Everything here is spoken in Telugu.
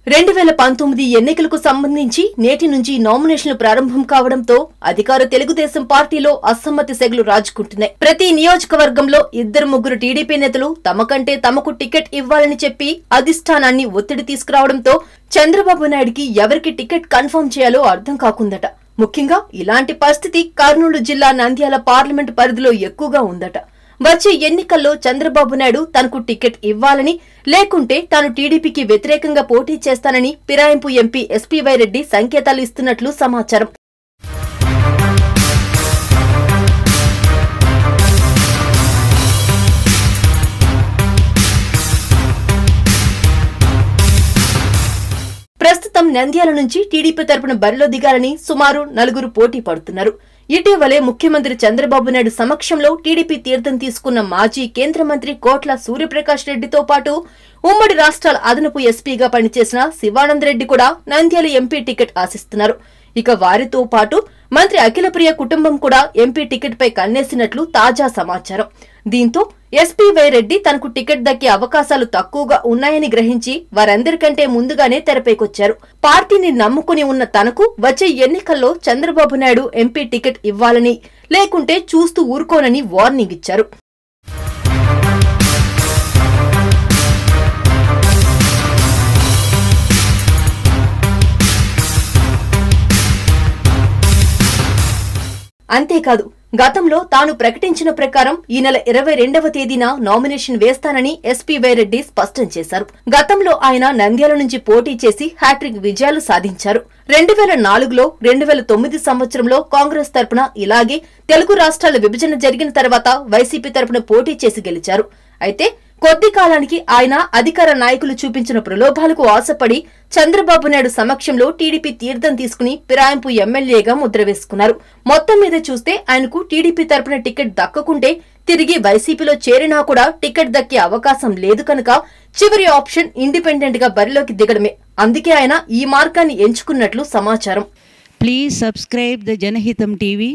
2019 ఎన్నికలకు సంబంధించి నేటి నుంచి నామినేషన్లు ప్రారంభం కావడంతో అధికార తెలుగుదేశం పార్టీలో అసమ్మతి సెగలు రాజుకుంటున్నాయి. ప్రతి నియోజకవర్గంలో 2-3 టీడీపీ నేతలు తమకంటే తమకు టికెట్ ఇవ్వాలని చెప్పి అధిష్టానాన్ని ఒత్తిడి తీసుకురావడంతో చంద్రబాబు నాయుడికి ఎవరికి టికెట్ కన్ఫర్మ్ చేయాలో అర్థం కాకుందట. ముఖ్యంగా ఇలాంటి పరిస్థితి కర్నూలు జిల్లా నంద్యాల పార్లమెంట్ పరిధిలో ఎక్కువగా ఉందట. వచ్చే ఎన్నికల్లో చంద్రబాబు నాయుడు తనకు టికెట్ ఇవ్వాలని, లేకుంటే తాను టీడీపీకి వ్యతిరేకంగా పోటీ చేస్తానని పిరాయింపు ఎంపీ ఎస్పీవై రెడ్డి సంకేతాలు ఇస్తున్నట్లు సమాచారం. ప్రస్తుతం నంద్యాల నుంచి టీడీపీ తరపున బరిలో దిగాలని సుమారు 4 పోటీ పడుతున్నారు. ఇటీవలే ముఖ్యమంత్రి చంద్రబాబు నాయుడు సమక్షంలో టీడీపీ తీర్థం తీసుకున్న మాజీ కేంద్ర మంత్రి కోట్ల సూర్యప్రకాష్ రెడ్డితో పాటు ఉమ్మడి రాష్ట్రాల అదనపు ఎస్పీగా పనిచేసిన శివానంద్ రెడ్డి కూడా నంద్యాల ఎంపీ టికెట్ ఆశిస్తున్నారు. ఇక వారితో పాటు మంత్రి అఖిలప్రియ కుటుంబం కూడా ఎంపీ టికెట్ పై కన్నేసినట్లు తాజా సమాచారం. దీంతో ఎస్పీవై రెడ్డి తనకు టికెట్ దక్కే అవకాశాలు తక్కువగా ఉన్నాయని గ్రహించి వారందరికంటే ముందుగానే తెరపైకొచ్చారు. పార్టీని నమ్ముకుని ఉన్న తనకు వచ్చే ఎన్నికల్లో చంద్రబాబు నాయుడు ఎంపీ టికెట్ ఇవ్వాలని, లేకుంటే చూస్తూ ఊరుకోనని వార్నింగ్ ఇచ్చారు. అంతేకాదు, గతంలో తాను ప్రకటించిన ప్రకారం ఈ నెల 22వ తేదీన నామినేషన్ వేస్తానని ఎస్పీవై రెడ్డి స్పష్టం చేశారు. గతంలో ఆయన నంద్యాల నుంచి పోటీ చేసి హ్యాట్రిక్ విజయాలు సాధించారు. 2004లో 2009 సంవత్సరంలో కాంగ్రెస్ తరపున, ఇలాగే తెలుగు రాష్ట్రాల విభజన జరిగిన తర్వాత వైసీపీ తరపున పోటీ చేసి గెలిచారు. అయితే కొద్ది కాలానికి ఆయన అధికార నాయకులు చూపించిన ప్రలోభాలకు ఆశపడి చంద్రబాబు నాయుడు సమక్షంలో టీడీపీ తీర్థం తీసుకుని పిరాయింపు ఎమ్మెల్యేగా ముద్ర వేసుకున్నారు. మొత్తం మీద చూస్తే ఆయనకు టీడీపీ తరపున టికెట్ దక్కకుంటే తిరిగి వైసీపీలో చేరినా కూడా టికెట్ దక్కే అవకాశం లేదు కనుక చివరి ఆప్షన్ ఇండిపెండెంట్ గా బరిలోకి దిగడమే. అందుకే ఆయన ఈ మార్గాన్ని ఎంచుకున్నట్లు సమాచారం. Please subscribe the Janahitham TV.